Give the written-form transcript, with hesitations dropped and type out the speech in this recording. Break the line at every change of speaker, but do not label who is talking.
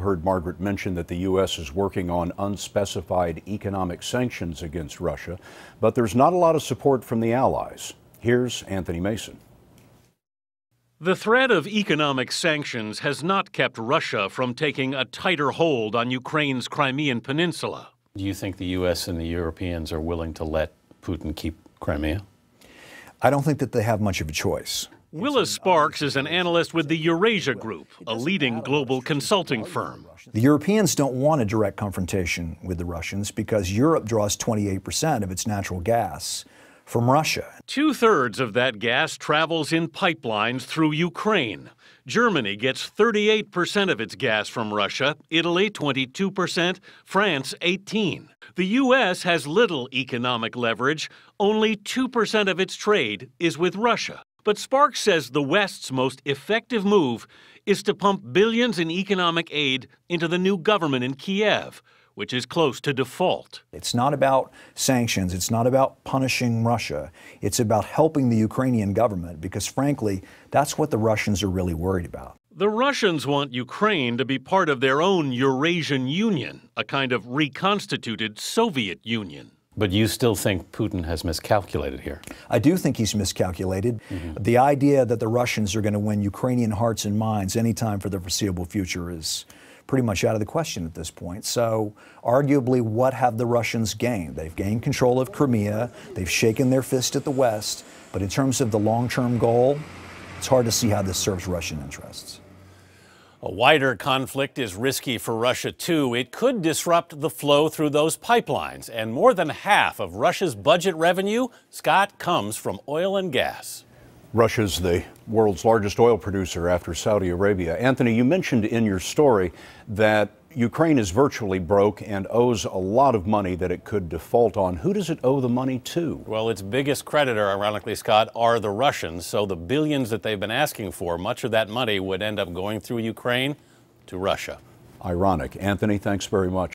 heard Margaret mention that the U.S. is working on unspecified economic sanctions against Russia, but there's not a lot of support from the allies. Here's Anthony Mason.
The threat of economic sanctions has not kept Russia from taking a tighter hold on Ukraine's Crimean peninsula.
Do you think the U.S. and the Europeans are willing to let Putin keep Crimea?
I don't think that they have much of a choice.
Willis Sparks is an analyst with the Eurasia Group, a leading global consulting firm.
The Europeans don't want a direct confrontation with the Russians because Europe draws 28% of its natural gas from Russia.
2/3 of that gas travels in pipelines through Ukraine. Germany gets 38% of its gas from Russia, Italy 22%, France 18%. The U.S. has little economic leverage. Only 2% of its trade is with Russia. But Sparks says the West's most effective move is to pump billions in economic aid into the new government in Kiev, which is close to default.
It's not about sanctions. It's not about punishing Russia. It's about helping the Ukrainian government because, frankly, that's what the Russians are really worried about.
The Russians want Ukraine to be part of their own Eurasian Union, a kind of reconstituted Soviet Union.
But you still think Putin has miscalculated here?
I do think he's miscalculated. The idea that the Russians are going to win Ukrainian hearts and minds anytime for the foreseeable future is pretty much out of the question at this point. So arguably, what have the Russians gained? They've gained control of Crimea. They've shaken their fist at the West. But in terms of the long-term goal, it's hard to see how this serves Russian interests.
A wider conflict is risky for Russia, too. It could disrupt the flow through those pipelines. And more than half of Russia's budget revenue, Scott, comes from oil and gas.
Russia's the world's largest oil producer after Saudi Arabia. Anthony, you mentioned in your story that Ukraine is virtually broke and owes a lot of money that it could default on. Who does it owe the money to?
Well, its biggest creditor, ironically, Scott, are the Russians. So the billions that they've been asking for, much of that money would end up going through Ukraine to Russia.
Ironic. Anthony, thanks very much.